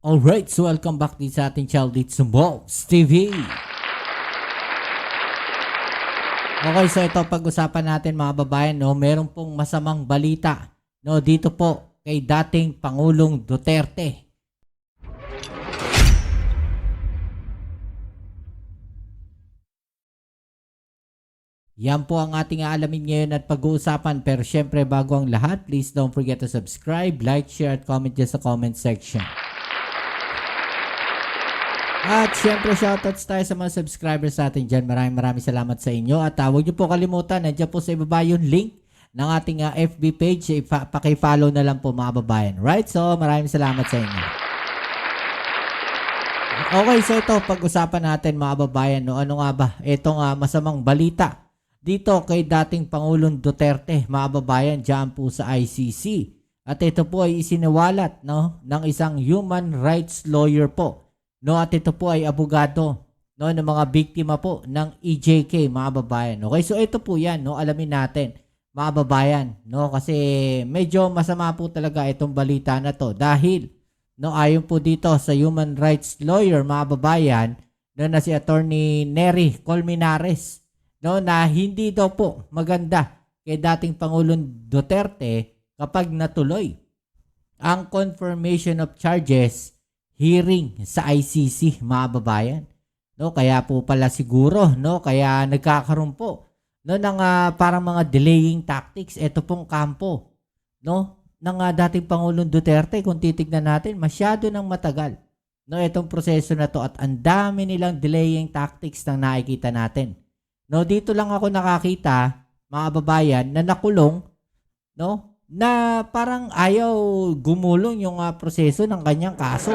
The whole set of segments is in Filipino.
Alright, so welcome back din sa ating channel dito sa Bobs TV. Okay, so ito pag-usapan natin mga babayan, no, meron pong masamang balita, no, dito po kay dating Pangulong Duterte. Yan po ang ating aalamin ngayon at pag-uusapan, pero syempre bago ang lahat, please don't forget to subscribe, like, share at comment dyan sa comment section. At syempre shoutouts tayo sa mga subscribers natin dyan. Maraming salamat sa inyo. At huwag niyo po kalimutan, nandiyan po sa ibaba yung link ng ating FB page. Paki-follow na lang po mga babayan. Right? So maraming salamat sa inyo. Okay, so ito pag-usapan natin mga babayan. No? Ano nga ba? Itong masamang balita dito kay dating Pangulong Duterte, mga babayan, dyan po sa ICC. At ito po ay isiniwalat, no, ng isang human rights lawyer po. No, at ito po ay abogado, no, ng mga biktima po ng EJK, mga babayan. Okay, so ito po yan, no, alamin natin mga babayan, no, kasi medyo masama po talaga itong balita na to dahil, no, ayon po dito sa human rights lawyer, mga babayan, no, na si Attorney Nery Colmenares, no, na hindi daw po maganda kay dating Pangulong Duterte kapag natuloy ang confirmation of charges hearing sa ICC, mga babayan. No, kaya po pala siguro, no, kaya nagkakaroon po, no, ng parang mga delaying tactics ito pong kampo, no, ng dating Pangulong Duterte. Kung titignan natin, masyado nang matagal, no, itong proseso na to at ang dami nilang delaying tactics na nakikita natin. No, dito lang ako nakakita, mga babayan, na nakulong, no, na parang ayaw gumulong yung proseso ng kanyang kaso.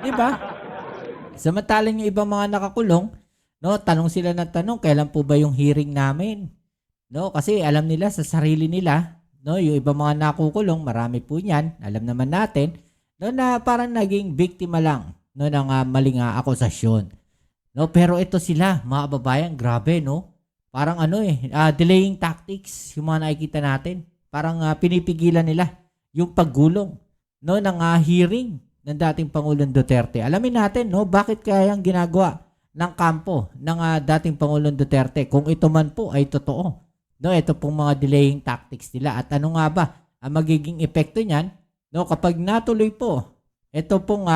Diba? Samantalang yung ibang mga nakakulong, no, tanong sila ng tanong, kailan po ba yung hearing namin? No, kasi alam nila sa sarili nila, no, yung ibang mga nakukulong, marami po niyan, alam naman natin, no, na parang naging biktima lang, no, ng maling akusasyon. No, pero ito sila, mga babayan, grabe, no? Parang delaying tactics yung mga nakikita natin. Parang pinipigilan nila yung paggulong, no, ng hearing ng dating Pangulong Duterte. Alamin natin, no, bakit kaya ang ginagawa ng kampo ng dating Pangulong Duterte kung ito man po ay totoo. No, ito pong mga delaying tactics nila. At ano nga ba ang magiging epekto niyan, no, kapag natuloy po ito pong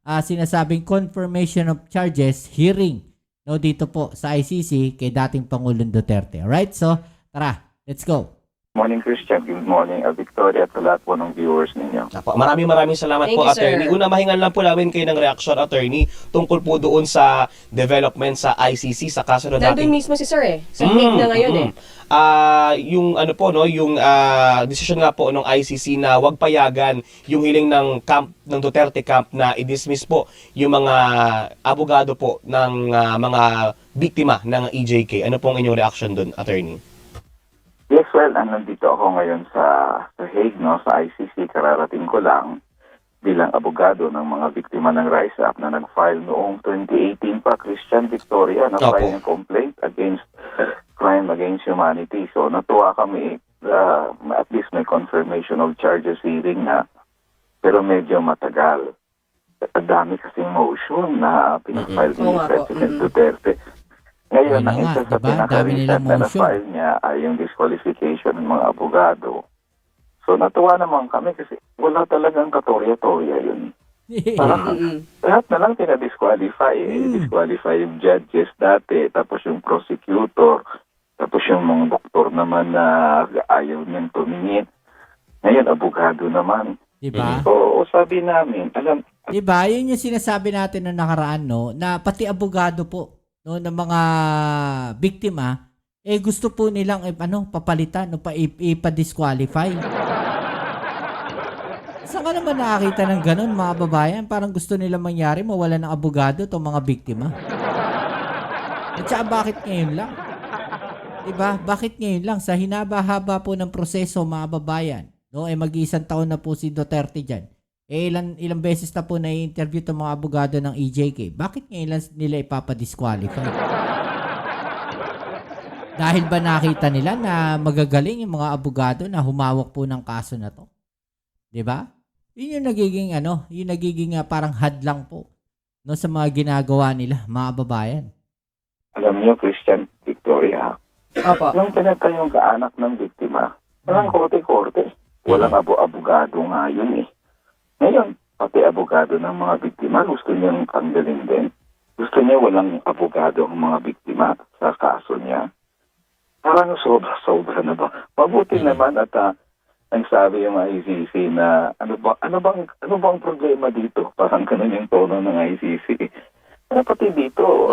sinasabing confirmation of charges hearing, no, dito po sa ICC kay dating Pangulong Duterte. Alright? So, tara, let's go. Morning, Christian. Good morning, Victoria, at sa lahat po ng viewers ninyo. Apo, maraming salamat Thank po, you, Attorney. sir. Una, mahingan lang po namin kayo ng reaction, Attorney, tungkol po doon sa development sa ICC sa kaso na Nandun dating... mismo si sir sa Hague na ngayon Yung ano po, no, yung decision nga po ng ICC na wag payagan yung hiling ng camp ng Duterte camp na i-dismiss po yung mga abogado po ng mga biktima ng EJK. Ano pong inyong reaction doon, Attorney? Yes, well, nandito ako ngayon sa Hague, no, sa ICC. Kararating ko lang bilang abogado ng mga biktima ng Rise Up na nag-file noong 2018 pa, Christian, Victoria, na file ng complaint against crime against humanity. So natuwa kami at least may confirmation of charges hearing na, pero medyo matagal. At dami kasing motion na pinag-file ni President Duterte. Ngayon, ang isa sa pinaka-recent na na-file niya ay yung disqualification ng mga abogado. So, natuwa naman kami kasi wala talagang katorya-torya yun. Parang lahat na lang pinadisqualify. Disqualify yung judges dati, tapos yung prosecutor, tapos yung mga doktor naman na ayaw niyang tumingin. Ngayon, abogado naman. Diba? So, sabi namin, Diba? Yun yung sinasabi natin noong nakaraan, no, na pati abogado po, no, ng mga biktima, gusto po nilang papalitan, no, ipa-disqualify. Saan ka naman nakakita ng ganun, mga babayan? Parang gusto nilang mangyari, mawala ng abogado itong mga biktima. At saka bakit ngayon lang? Diba? Bakit ngayon lang? Sa hinaba-haba po ng proseso, mga babayan, no, mag-iisang taon na po si Duterte dyan. Ilang beses na po na-interview itong mga abogado ng EJK. Bakit ngayon lang nila ipapadisqualify? Dahil ba nakita nila na magagaling yung mga abogado na humawak po ng kaso na to? Diba? Yun yung nagiging yung nagiging parang hadlang po no sa mga ginagawa nila, mga babayan. Alam niyo, Christian Victoria, Opo. nung pinatayong kaanak ng biktima, walang korte-korte. Walang abogado nga yun eh. Ngayon, pati abogado ng mga biktima, gusto niyang tanggalin din. Gusto niya walang abogado ang mga biktima sa kaso niya. Parang sobra-sobra na ba? Mabuti naman at ang sabi yung ICC na ano bang problema dito? Parang ganun yung tono ng ICC. Pero pati dito,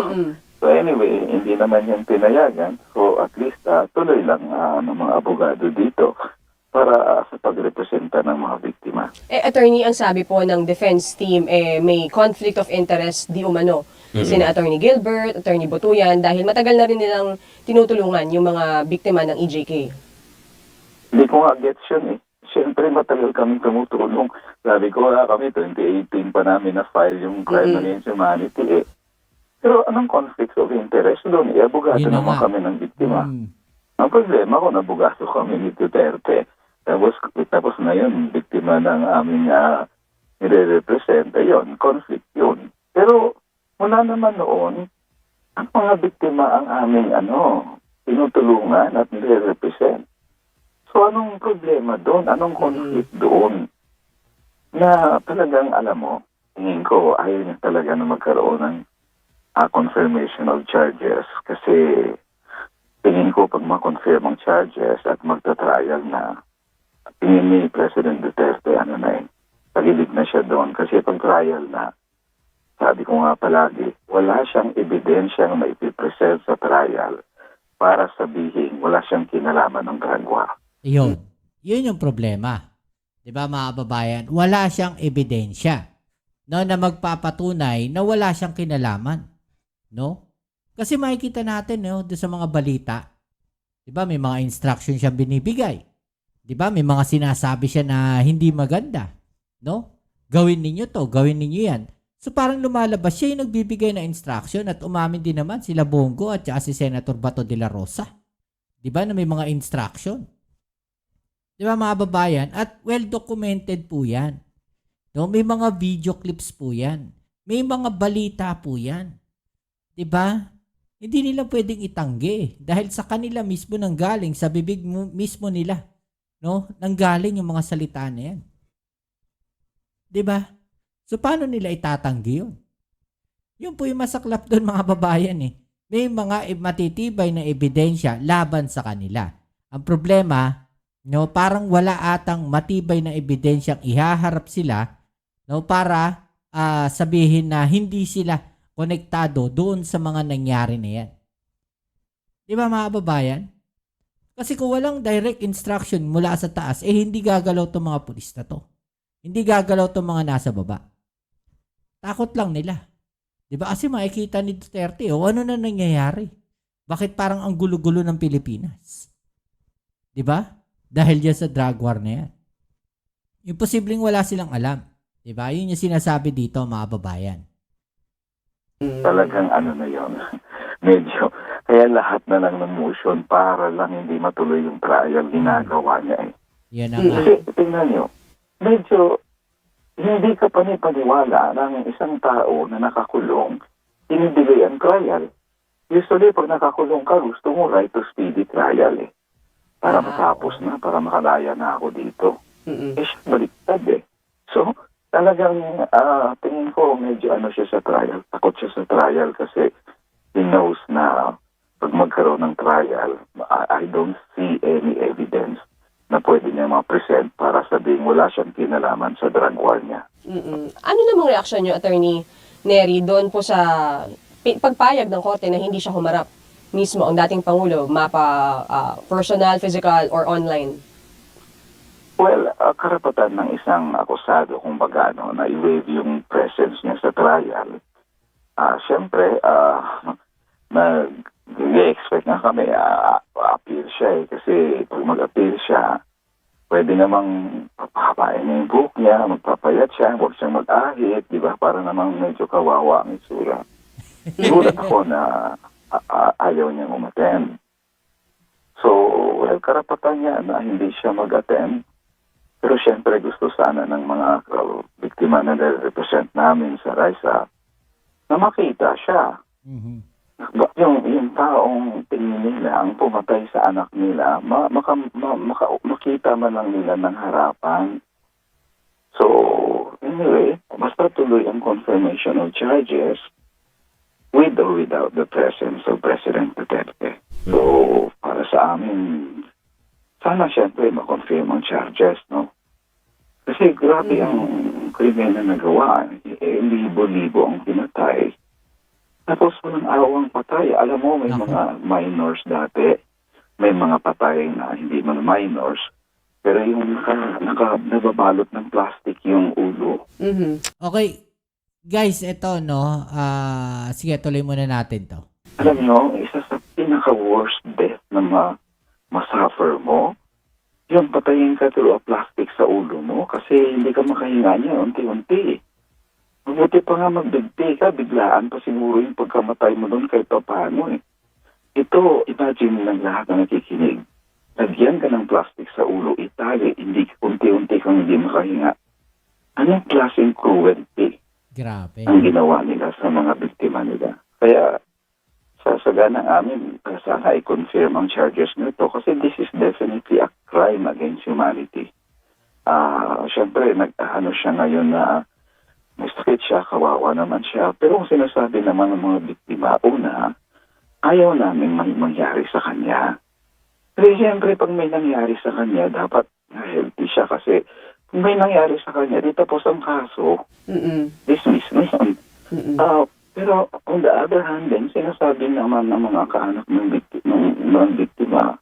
so anyway, hindi naman yan pinayagan. So at least tuloy lang ng mga abogado dito para sa pagrepresenta ng mga biktima. Attorney, ang sabi po ng defense team, may conflict of interest di umano. Sina Attorney Gilbert, Attorney Butuyan, dahil matagal na rin nilang tinutulungan yung mga biktima ng EJK. Hindi ko nga gets yun eh. Siyempre, matagal kami tumutulong. Sabi ko, kami 2018 pa namin na-file yung crime against humanity eh. Pero anong conflict of interest doon? Abogado Yun na naman nga. kami ng biktima. Mm. Ang problema ko, nabogado kami ni Duterte. Tapos ngayon, biktima ng aming nire-represent. Ayun, conflict yun. Pero mula naman noon, ang mga biktima ang aming tinutulungan at nire-represent. So anong problema doon? Anong conflict doon? Na talagang alam mo, tingin ko ayaw niya talaga na magkaroon ng confirmation of charges kasi tingin ko pag ma-confirm ang charges at magta-trial na tingin ni President Duterte pagilig na siya doon kasi pag trial na sabi ko nga palagi wala siyang ebidensyang maipipresent sa trial para sabihin wala siyang kinalaman ng drug war. Yun yung problema. 'Di ba mga kababayan? Wala siyang ebidensya na magpapatunay na wala siyang kinalaman. No? Kasi makikita natin doon sa mga balita, 'di ba may mga instruction siyang binibigay. 'Di ba may mga sinasabi siya na hindi maganda, no? Gawin ninyo 'to, gawin ninyo 'yan. So parang lumalabas siya yung nagbibigay ng instruction at umamin din naman sila Bongo at saka si Senator Bato de la Rosa. 'Di ba na may mga instruction? 'Di ba mga babayan? At well documented po 'yan. No, may mga video clips po 'yan. May mga balita po 'yan. 'Di ba? Hindi nila pwedeng itanggi dahil sa kanila mismo nanggaling, sa bibig mismo nila, no? Nanggaling yung mga salita na 'yan. 'Di ba? So paano nila itatanggi 'yun? Yun po yung masaklap doon mga babayan eh. May mga matitibay na ebidensya laban sa kanila. Ang problema, no, parang wala atang matibay na ebidensyang ihaharap sila, no, para sabihin na hindi sila konektado doon sa mga nangyari na yan. Di ba mga babayan? Kasi kung walang direct instruction mula sa taas, hindi gagalaw itong mga pulis na to. Hindi gagalaw itong mga nasa baba. Takot lang nila. Di ba? Kasi makikita ni Duterte, ano na nangyayari? Bakit parang ang gulo-gulo ng Pilipinas? Di ba? Dahil dyan sa drug war na yan. Yung posibleng wala silang alam. Di ba? Yun yung sinasabi dito mga babayan. Talagang na yun. Medyo, kaya lahat na lang ng motion para lang hindi matuloy yung trial ginagawa niya eh. Yan ang nga. Kasi tingnan nyo, medyo hindi ka panipaniwala ng isang tao na nakakulong, inibigay ang trial. Usually, pag nakakulong ka, gusto mo right to speedy trial eh. Para matapos na, para makalaya na ako dito. Siya baliktad eh. So, talagang tingin ko medyo siya sa trial. Takot siya sa trial kasi he knows na pag magkaroon ng trial, I don't see any evidence na pwede niya ma-present para sabihin wala siyang kinalaman sa drug war niya. Ano namang reaksyon niyo, Attorney Nery, doon po sa pagpayag ng korte na hindi siya humarap mismo ang dating Pangulo, personal, physical, or online? Well, karapatan ng isang akusado kumbaga na i-waive yung presence niya sa trial. Siyempre, nag-expect na kami appeal siya eh. Kasi pag mag-appeal siya, pwede namang papahapain niya yung book niya, magpapayat siya, huwag siyang mag-ahit, di ba? Para namang medyo kawawa ang itsura. Gulat ako na ayaw niyang umattend. So, well, karapatan niya na hindi siya mag-attend. Pero syempre gusto sana ng mga biktima na represent namin sa RISA na makita siya. Mhm. Yung taong tingin nila ang pumatay sa anak nila, makita man lang nila ng harapan. So, anyway, basta tuloy ang confirmation of charges with or without the presence of President Duterte. So, para sa amin, sana syempre ma-confirm ang charges, no? Kasi grabe ang krimen na nagawa. Libo-libo ang pinatay. Tapos walang awang patay. Alam mo, may Naku. mga minors dati. May mga patay na hindi man minors. Pero yung nababalot ng plastic yung ulo. Mhm. Okay, guys, ito, no? Sige, tuloy muna natin to. Alam nyo, isa sa pinaka-worst death na masuffer mo, yung patayin ka through a plastic sa ulo mo kasi hindi ka makahinga niya unti-unti. Mabuti pa nga magbigti ka, biglaan pa siguro yung pagkamatay mo doon kahit pa paano eh. Ito, imagine lang lahat na nakikinig. Lagyan ka ng plastic sa ulo, itali, hindi unti-unti kang hindi makahinga. Anong klaseng cruelty Grabe. ang ginawa nila sa mga biktima nila? Kaya, sasagana amin, sana i-confirm ang charges nito kasi this is definitely a crime against humanity. Siyempre, nag-ano siya ngayon na may sakit siya, kawawa naman siya. Pero ang sinasabi naman ng mga biktima, una, ayaw namin mangyari sa kanya. Kasi siyempre, pag may nangyari sa kanya, dapat healthy siya kasi kung may nangyari sa kanya, di tapos ang kaso, Mhm. dismiss na yun. Mhm. Pero on the other hand din, sinasabi naman ng mga kaanak ng biktima,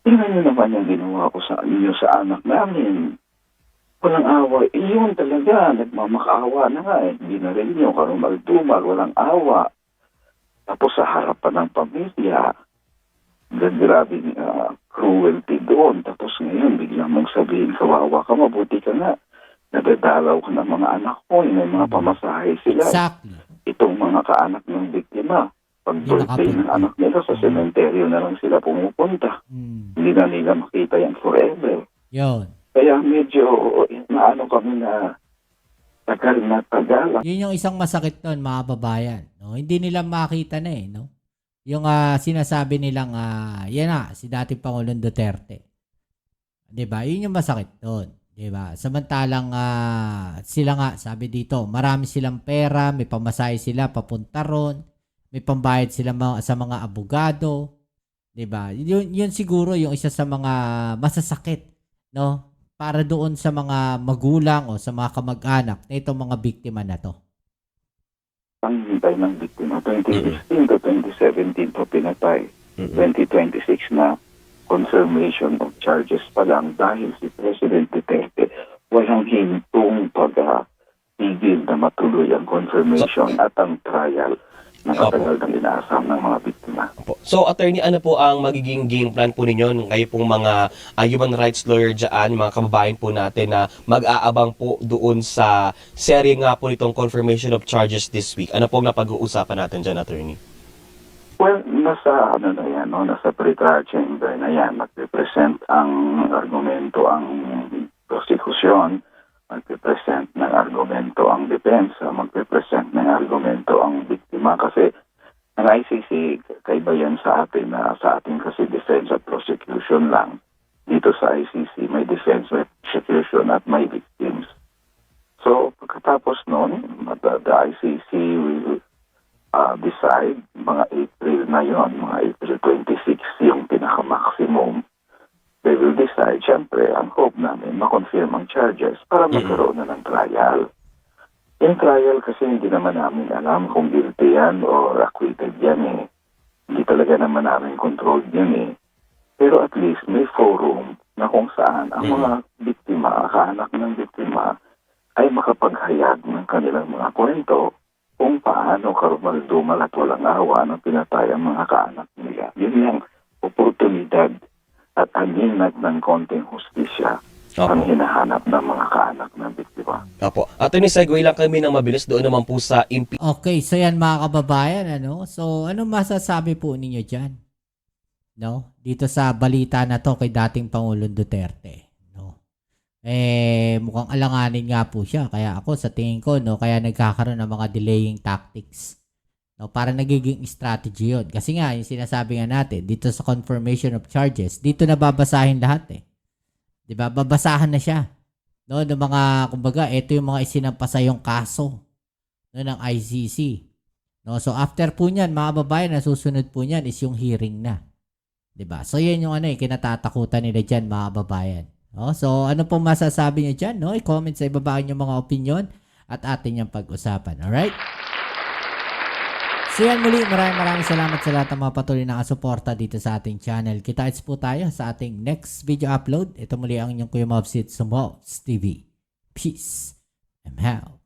tingnan niyo naman yung ginawa ko sa inyo sa anak namin. Walang awa. Iyon talaga, nagmamakaawa na nga eh. Binaril niyo, karumal-dumal, walang awa. Tapos sa harapan ng pamilya, grabe cruelty doon. Tapos ngayon, biglang mong sabihin, kawawa ka, mabuti ka nga. Nadadalaw ka ng mga anak ko, may mga pamasahe sila. Exactly. Itong mga kaanak ng biktima, pag Hindi birthday ng nakapunta. anak nila sa sementeryo na lang sila pumupunta. Hindi na nila makita yan forever. Yun. Kaya medyo naano kami na tagal. Yun yung isang masakit nun, mga babayan. No? Hindi nila makita na eh. No? Yung sinasabi nilang, yan na, si dating Pangulong Duterte. 'Di ba? Yun yung masakit doon. 'Di ba? Samantalang sila nga, sabi dito, marami silang pera, may pamasahe sila papunta ron, may pambayad sila sa mga abogado. 'Di ba? Yun siguro yung isa sa mga masasakit, no? Para doon sa mga magulang o sa mga kamag-anak na itong mga biktima na to. Ang hintay ng biktima, 2016 to 2017 pa pinatay. 2026 na confirmation of charges pa lang dahil si President Duterte walang hintong pag-tigil na matuloy ang confirmation at ang trial na katagal ng inaasam ng mga biktima. So, attorney, ano po ang magiging game plan po ninyo? Kayo pong mga human rights lawyer dyan, mga kababayan po natin na mag-aabang po doon sa serye nga po nitong confirmation of charges this week. Ano po ang napag-uusapan natin dyan, attorney? Well, nasa nasa pre-trial chamber na yan, magpe-present ang argumento ang prosecution, magpe-present ng argumento ang depensa, magpe-present ng argumento ang biktima kasi ang ICC kaiba yan sa atin na sa atin kasi defense at prosecution lang. Dito sa ICC may defense, may prosecution at may victims. So pagkatapos noon, the ICC will decide, mga April na yon, mga April 26 yung pinaka-maximum. They will decide, syempre, ang hope namin, ma-confirm ang charges para magkaroon na ng trial. In trial kasi hindi naman namin alam kung guilty yan or acquitted yan eh. Hindi talaga naman namin controlled yan eh. Pero at least may forum na kung saan ang mga biktima, kaanak ng biktima, ay makapaghayag ng kanilang mga kwento kung paano karumal-dumal at walang awa ng pinatay ang mga kaanak nila. Yun yung oportunidad at haginat ng konting hustisya ang hinahanap ng mga kaanak ng biktima. Opo. Attorney, segue lang kami ng mabilis doon naman po sa Okay, so yan mga kababayan, ano? So, ano masasabi po ninyo dyan? No? Dito sa balita na to kay dating Pangulong Duterte. No? mukhang alanganin nga po siya. Kaya ako sa tingin ko, no, kaya nagkakaroon ng mga delaying tactics. No, para nagiging strategy yun. Kasi nga, yung sinasabi nga natin, dito sa confirmation of charges, dito na babasahin lahat eh. Diba? Babasahan na siya. No, ng mga, kumbaga, ito yung mga isinampasa yung kaso, no, ng ICC. No, so after po niyan, mga babayan, na susunod po niyan is yung hearing na. Diba? So yan yung kinatatakutan nila dyan, mga babayan. No, so ano pong masasabi niyo dyan? No? I-comment sa ibaba yung mga opinion at atin yung pag-usapan. Alright? So yan muli, maraming salamat sa lahat ng mga patuloy na kasuporta dito sa ating channel. Kita-kits po tayo sa ating next video upload. Ito muli ang inyong Kuya Mobsit sa Mobs TV. Peace and health.